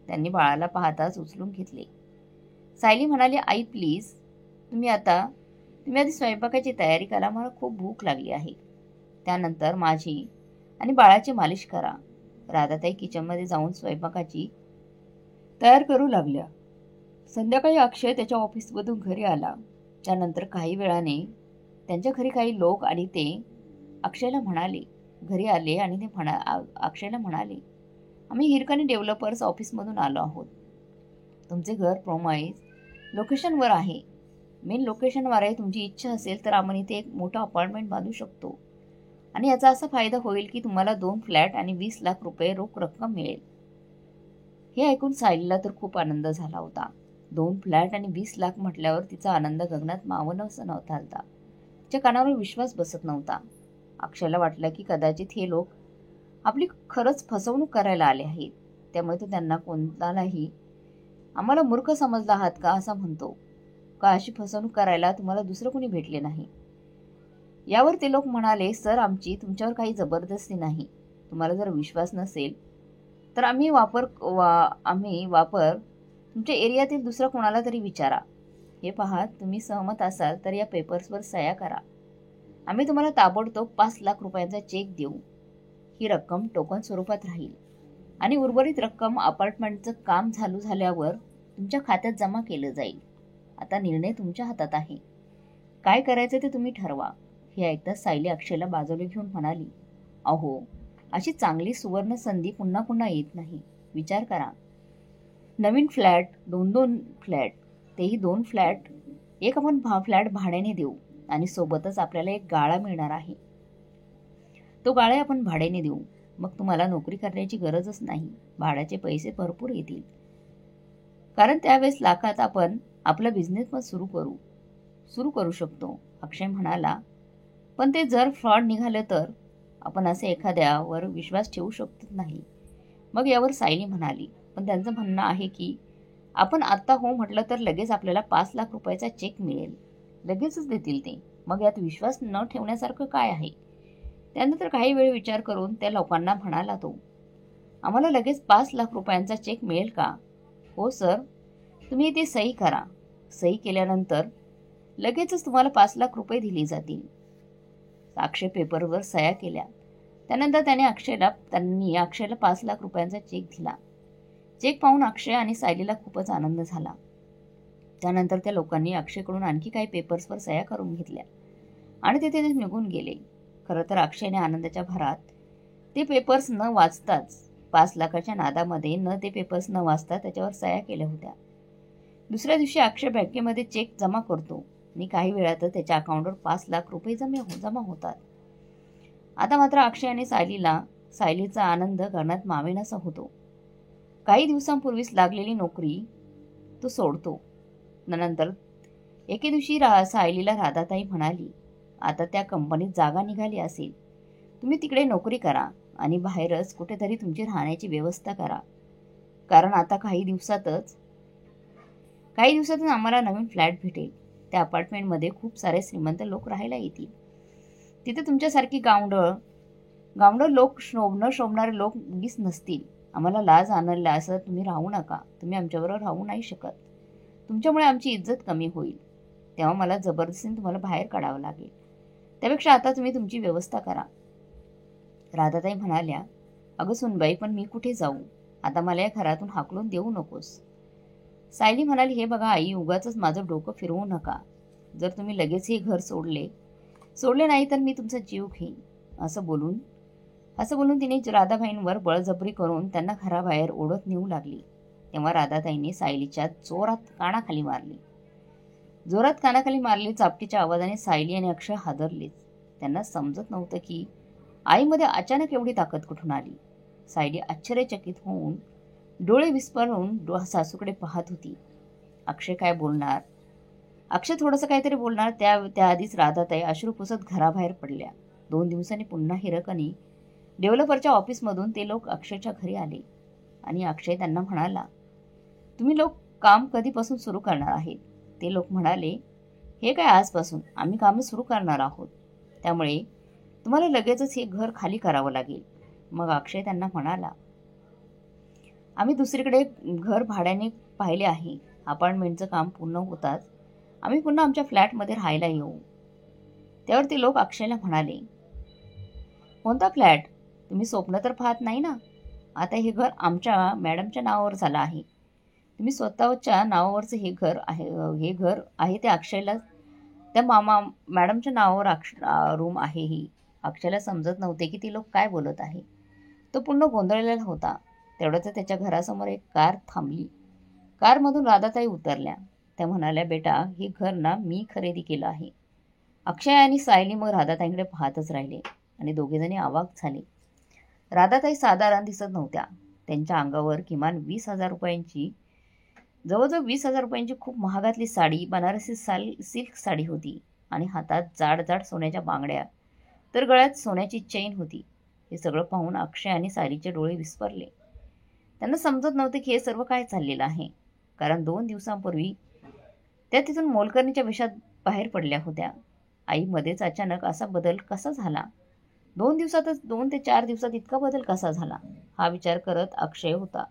त्यांनी बाळाला पाहताच उचलून घेतले. सायली म्हणाली, आई प्लीज, तुम्ही आधी स्वयंपाकाची तयारी करा. मला खूप भूक लागली आहे. त्यानंतर माझी आणि बाळाची मालिश करा. राधाताई किचनमध्ये जाऊन स्वयंपाकाची तयार करू लागल्या. संध्याकाळी अक्षय त्याच्या ऑफिसमधून घरी आला. त्यानंतर काही वेळाने त्यांच्या घरी काही लोक आणि ते अक्षयला म्हणाले, घरी आले आणि ते अक्षयला म्हणाले, आम्ही हिरकणी डेव्हलपर्स ऑफिसमधून आलो आहोत. तुमचे घर प्रोमाइज लोकेशनवर आहे. मेन लोकेशनवर आहे. तुमची इच्छा असेल तर आम्ही इथे एक मोठा अपार्टमेंट बांधू शकतो आणि याचा असा फायदा होईल की तुम्हाला 2 फ्लॅट आणि 20 लाख रुपये रोख रक्कम मिळेल. हे ऐकून सायलीला तर खूप आनंद झाला होता. 2 फ्लॅट आणि 20 लाख म्हटल्यावर तिचा आनंद गगनात मावनं असं नव्हता आलता. तिच्या कानावर विश्वास बसत नव्हता. अक्षयला वाटलं की कदाचित हे लोक आपली खरंच फसवणूक करायला आले आहेत. त्यामुळे तो त्यांना कोणालाही आम्हाला मूर्ख समजला आहात का असं म्हणतो. का अशी फसवणूक करायला तुम्हाला दुसरं कोणी भेटले नाही? यावर ते लोक म्हणाले, सर, आमची तुमच्यावर काही जबरदस्ती नाही. तुम्हाला जर विश्वास नसेल तर आम्ही वापर तुमच्या एरियातील दुसऱ्या कोणाला तरी विचारा. हे पहा, तुम्ही सहमत असाल तर या पेपर्सवर सह्या करा. आम्ही तुम्हाला ताबडतोब 5 लाख रुपयांचा चेक देऊ. ही रक्कम टोकन स्वरूपात राहील आणि उर्वरित रक्कम अपार्टमेंटचं काम झाल्यावर तुमच्या खात्यात जमा केलं जाईल. आता निर्णय तुमच्या हातात आहे. काय करायचं ते तुम्ही ठरवा. हे ऐकताच सायली अक्षयला बाजूला घेऊन म्हणाली, अहो, अशी चांगली सुवर्ण संधी पुन्हा पुन्हा येत नाही. विचार करा. नवीन फ्लॅट, 2 फ्लॅट, तेही 2 फ्लॅट. एक आपण फ्लॅट भाड्याने देऊ आणि सोबतच आपल्याला एक गाळा मिळणार आहे. तो गाळा आपण भाड्याने देऊ. मग तुम्हाला नोकरी करण्याची गरजच नाही. भाड्याचे पैसे भरपूर येतील. कारण त्यावेळेस लाखात आपण आपला बिझनेस पण सुरू करू शकतो. अक्षय म्हणाला, पण ते जर फ्रॉड निघाले तर आपण असे एखाद्यावर विश्वास ठेवू शकतो नाही. मग यावर सायली म्हणाली, पण त्यांचं म्हणणं आहे की आपण आत्ता हो म्हटलं तर लगेच आपल्याला 5 लाख रुपयाचा चेक मिळेल. लगेचच देतील ते. मग यात विश्वास न ठेवण्यासारखं काय आहे? त्यानंतर काही वेळ विचार करून त्या लोकांना म्हणाला तो, आम्हाला लगेच 5 लाख रुपयांचा चेक मिळेल का? हो सर, तुम्ही ते सही करा. सही केल्यानंतर लगेचच तुम्हाला 5 लाख रुपये दिले जातील. अक्षय पेपरवर सह्या केल्या. त्यानंतर त्यांनी अक्षयला 5 लाख रुपयांचा चेक दिला. चेक पाहून अक्षय आणि सायलीला खूपच आनंद झाला. त्यानंतर त्या लोकांनी अक्षयकडून आणखी काही पेपर्सवर सह्या करून घेतल्या आणि तिथे ते निघून गेले. खरं तर अक्षयने आनंदाच्या भरात ते पेपर्स न वाचताच 5 लाखाच्या नादामध्ये ते पेपर्स न वाचता त्याच्यावर सह्या केल्या होत्या. दुसऱ्या दिवशी अक्षय बँकेमध्ये चेक जमा करतो आणि काही वेळातच त्याच्या अकाउंटवर 5 लाख रुपये जमा होतात. आता मात्र अक्षय आणि सायलीचा आनंद गगनात मावेनासा होतो. काही दिवसांपूर्वीच लागलेली नोकरी तो सोडतो. नंतर एके दिवशी सायलीला राधाताई म्हणाली, आता त्या कंपनीत जागा निघाली असेल, तुम्ही तिकडे नोकरी करा आणि बाहेरच कुठेतरी तुमची राहण्याची व्यवस्था करा, कारण आता काही दिवसातच आम्हाला नवीन फ्लॅट भेटेल. त्या अपार्टमेंटमध्ये खूप सारे श्रीमंत लोक राहायला येतील. तिथे तुमच्यासारखी गावंढळ लोक शोभणारे लोक उगीच नसतील. आम्हाला लाज आणला असं तुम्ही राहू नका. तुम्ही आमच्याबरोबर राहू नाही शकत. तुमच्यामुळे आमची इज्जत कमी होईल. तेव्हा मला जबरदस्तीने तुम्हाला बाहेर काढावं लागेल. त्यापेक्षा आता तुम्ही तुमची व्यवस्था करा. राधाताई म्हणाल्या, अगं सुनबाई, पण मी कुठे जाऊ? आता मला या घरातून हाकलून देऊ नकोस. सायली म्हणाली, हे बघा आई, उगाच माझं डोकं फिरवू नका. जर तुम्ही लगेच हे घर सोडले नाही तर मी तुमचा जीव घेईन. असं बोलून तिने राधाबाईंवर बळजबरी करून त्यांना घराबाहेर ओढत नेऊ लागली. तेव्हा राधाताईंनी सायलीच्या जोरात कानाखाली मारली. चापटीच्या आवाजाने सायली आणि अक्षय हादरलेच. त्यांना समजत नव्हतं की आईमध्ये अचानक एवढी ताकद कुठून आली. सायली आश्चर्यचकित होऊन डोळे विस्फारून सासूकडे पाहत होती. अक्षय काय बोलणार? अक्षय थोडंसं काहीतरी बोलणार त्याआधीच राधाताई अश्रू पुसत घराबाहेर पडल्या. 2 दिवसांनी पुन्हा हिरकणी डेव्हलपरच्या ऑफिसमधून ते लोक अक्षयच्या घरी आले आणि अक्षय त्यांना म्हणाला, तुम्ही लोक काम कधीपासून सुरू करणार आहेत? ते लोक म्हणाले, हे काय आजपासून, आम्ही कामं सुरू करणार आहोत. त्यामुळे तुम्हाला लगेचच हे घर खाली करावं लागेल. मग अक्षय त्यांना म्हणाला, आम्ही दुसरीकडे घर भाड्याने पाहिले आहे. अपार्टमेंटचं काम पूर्ण होताच आम्ही पुन्हा आमच्या फ्लॅटमध्ये राहायला येऊ. त्यावर ते लोक अक्षयला म्हणाले, कोणता फ्लॅट? तुम्ही स्वप्न तर पाहत नाही ना? आता हे घर आमच्या मॅडमच्या नावावर झालं आहे. तुम्ही स्वतःच्या नावावरचं हे घर आहे ते अक्षयला, त्या मॅडमच्या नावावर रूम आहे ही. अक्षयला समजत नव्हते की ती लोक काय बोलत आहे. तो पूर्ण गोंधळलेला होता. तेवढ्याच त्याच्या घरासमोर एक कार थांबली. कारमधून राधाताई उतरल्या. त्या म्हणाल्या, बेटा, हे घर ना मी खरेदी केलं आहे. अक्षय आणि सायली मग राधाताईंकडे पाहतच राहिले आणि दोघेजणी अवाक झाले. राधाताई साधारण दिसत नव्हत्या. त्यांच्या अंगावर किमान 20,000 रुपयांची, जवळजवळ 20,000 रुपयांची खूप महागातली साडी, बनारसी सिल्क साडी होती आणि हातात जाड जाड सोन्याच्या बांगड्या, तर गळ्यात सोन्याची चेन होती. हे सगळं पाहून अक्षय आणि सायलीचे डोळे विस्फारले. त्यांना समजत नव्हते की हे सर्व काय चाललेलं आहे, कारण 2 दिवसांपूर्वी त्या तिथून मोलकरणीच्या वेशात बाहेर पडल्या होत्या. आईमध्येच अचानक असा बदल कसा झाला? 2 ते 4 दिवसात इतका बदल कसा झाला? हा विचार करत अक्षय होता.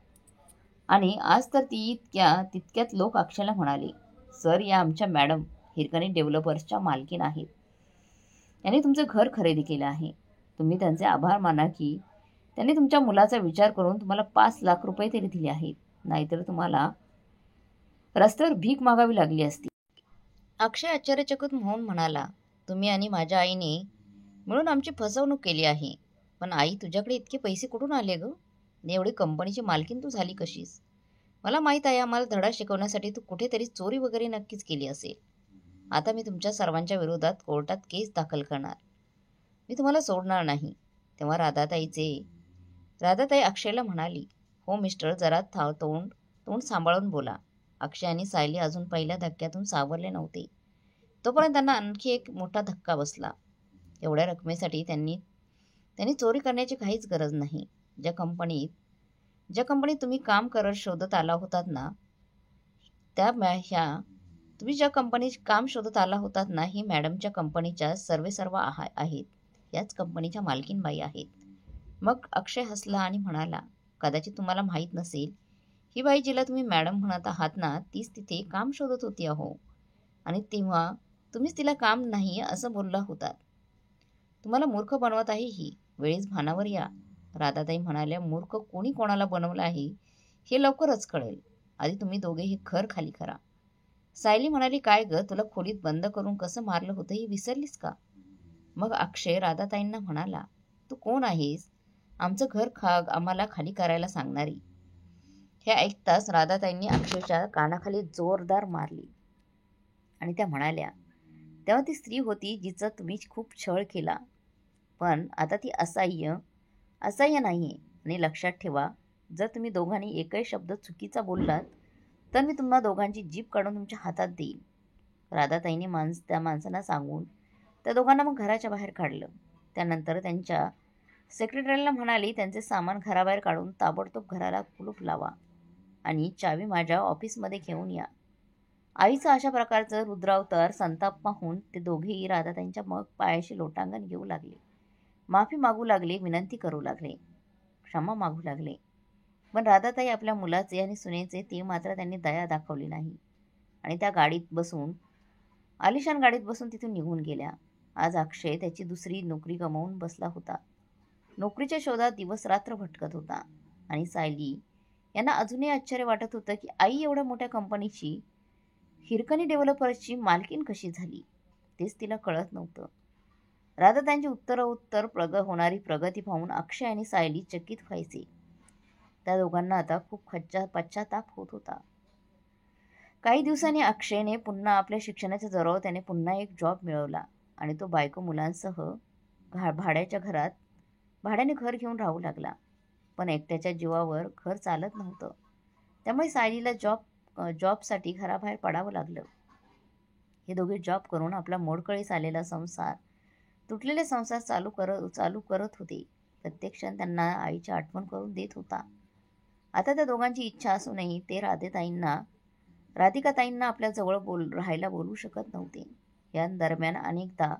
आणि आज तर तितक्यात लोक अक्षयला म्हणाले, सर, या आमच्या मॅडम हिरकणी डेव्हलपर्सच्या मालकीण आहेत. यांनी तुमचं घर खरेदी केलं आहे. तुम्ही त्यांचे आभार माना की त्यांनी तुमच्या मुलाचा विचार करून तुम्हाला 5 लाख रुपये तरी दिले आहेत. नाहीतर तुम्हाला रस्त्यावर भीक मागावी लागली असती. अक्षय आश्चर्यचकित होऊन म्हणाला, तुम्ही आणि माझ्या आईने मिळून आमची फसवणूक केली आहे. पण आई, तुझ्याकडे इतके पैसे कुठून आले गं? एवढी कंपनीची मालकीण तू झाली कशीस? मला माहीत आहे, आम्हाला धडा शिकवण्यासाठी तू कुठेतरी चोरी वगैरे नक्कीच केली असेल. आता मी तुमच्या सर्वांच्या विरोधात कोर्टात केस दाखल करणार. मी तुम्हाला सोडणार नाही. तेव्हा राधाताई अक्षयला म्हणाली, हो मिस्टर, जरा तोंड सांभाळून बोला. अक्षय आणि सायली अजून पहिल्या धक्क्यातून सावरले नव्हते. तोपर्यंत त्यांना आणखी एक मोठा धक्का बसला. एवढ्या रकमेसाठी त्यांनी चोरी करण्याची काहीच गरज नाही. ज्या कंपनीत तुम्ही काम करत शोधत आला होतात ना, तुम्ही ज्या कंपनीत काम शोधत आला होतात ना, ही मॅडमच्या कंपनीच्या सर्व आहेत. याच कंपनीच्या मालकीनबाई आहेत. मग अक्षय हसला आणि म्हणाला, कदाचित तुम्हाला माहीत नसेल, ही बाई जिला तुम्ही मॅडम म्हणत आहात ना, तीच तिथे काम शोधत होती अहो. आणि तेव्हा तुम्हीच तिला काम नाही असं बोलला होतात. तुम्हाला मूर्ख बनवत आहे ही. वेळेस भानावर या. राधाताई म्हणाल्या, मूर्ख कोणी कोणाला बनवलं आहे हे लवकरच कळेल. आधी तुम्ही दोघे हे घर खाली करा. सायली म्हणाली, काय ग, तुला खोलीत बंद करून कसं मारलं होतं हे विसरलीस का? मग अक्षय राधाताईंना म्हणाला, तू कोण आहेस आमचं घर आम्हाला खाली करायला सांगणारी? हे ऐकताच राधाताईंनी अक्षयच्या कानाखाली जोरदार मारली आणि त्या म्हणाल्या, तेव्हा ती स्त्री होती जिचा तुम्ही खूप छळ केला, पण आता ती असह्य नाही. आणि लक्षात ठेवा, जर तुम्ही दोघांनी एकही शब्द चुकीचा बोललात तर मी तुम्हा दोघांची जीभ काढून तुमच्या हातात देईन. राधाताईंनी त्या माणसांना सांगून त्या दोघांना मग घराच्या बाहेर काढलं. त्यानंतर त्यांच्या सेक्रेटरीला म्हणाली, त्यांचे सामान घराबाहेर काढून ताबडतोब घराला कुलूप लावा आणि चावी माझ्या ऑफिसमध्ये घेऊन या. आईचं अशा प्रकारचं रुद्रावतार संताप पाहून ते दोघेही राधाताईंच्या मग पायाशी लोटांगण घेऊ लागले. माफी मागू लागले, विनंती करू लागले, क्षमा मागू लागले. पण राधाताई आपल्या मुलाचे आणि सुनेचे ते मात्र त्यांनी दया दाखवली नाही आणि त्या आलिशान गाडीत बसून तिथून निघून गेल्या. आज अक्षय त्याची दुसरी नोकरी गमावून बसला होता. नोकरीच्या शोधात दिवस रात्र भटकत होता आणि सायली यांना अजूनही आश्चर्य वाटत होतं की आई एवढ्या मोठ्या कंपनीची हिरकणी डेव्हलपर्सची मालकीन कशी झाली तेच तिला कळत नव्हतं. राधाताईंची उत्तर होणारी प्रगती पाहून अक्षय आणि सायली चकित व्हायचे. त्या दोघांना आता खूप पश्चाताप होत होता. काही दिवसांनी अक्षयने पुन्हा आपल्या शिक्षणाच्या जोरावर त्याने पुन्हा एक जॉब मिळवला आणि तो बायको मुलांसह भाड्याने घर घेऊन राहू लागला. पण एकट्याच्या जीवावर घर चालत नव्हतं. त्यामुळे सायलीला जॉबसाठी घराबाहेर पडावं लागलं. हे दोघे जॉब करून आपला मोडकळीस आलेला तुटलेले संसार चालू करत होते. प्रत्येक क्षण त्यांना आईची आठवण करून देत होता. आता त्या दोघांची इच्छा असूनही ते राधिकाताईंना आपल्या जवळ राहायला बोलू शकत नव्हते. या दरम्यान अनेकदा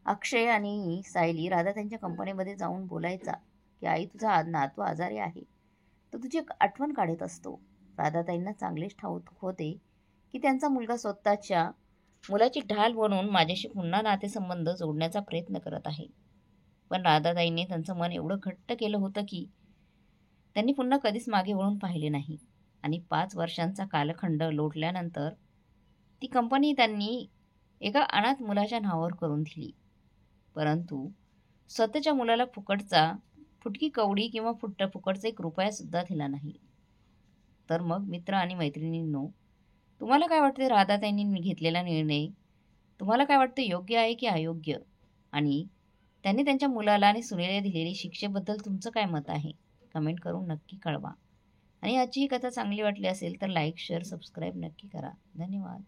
अक्षय आणि सायली राधाताईंच्या कंपनीमध्ये जाऊन बोलायचा की आई, तुझा नातू आजारी आहे, तो तुझी आठवण काढत असतो. राधाताईंना चांगलेच ठाऊक होते की त्यांचा मुलगा स्वतःच्या मुलाची ढाल बनवून माझ्याशी पुन्हा नातेसंबंध जोडण्याचा प्रयत्न करत आहे. पण राधाताईंनी त्यांचं मन एवढं घट्ट केलं होतं की त्यांनी पुन्हा कधीच मागे वळून पाहिले नाही. आणि 5 वर्षांचा कालखंड लोटल्यानंतर ती कंपनी त्यांनी एका अनाथ मुलाच्या नावावर करून दिली. परंतु स्वतःच्या मुलाला फुटकी कवडी किंवा फुकटचा 1 रुपयासुद्धा दिला नाही. तर मग मित्र आणि मैत्रिणींनो, तुम्हाला काय वाटते, राधाताईंनी घेतलेला निर्णय तुम्हाला काय वाटतं, योग्य आहे की अयोग्य? आणि त्यांनी त्यांच्या मुलाला आणि सुनेला दिलेली शिक्षेबद्दल तुमचं काय मत आहे? कमेंट करून नक्की कळवा. आणि आजची ही कथा चांगली वाटली असेल तर लाईक, शेअर, सबस्क्राईब नक्की करा. धन्यवाद.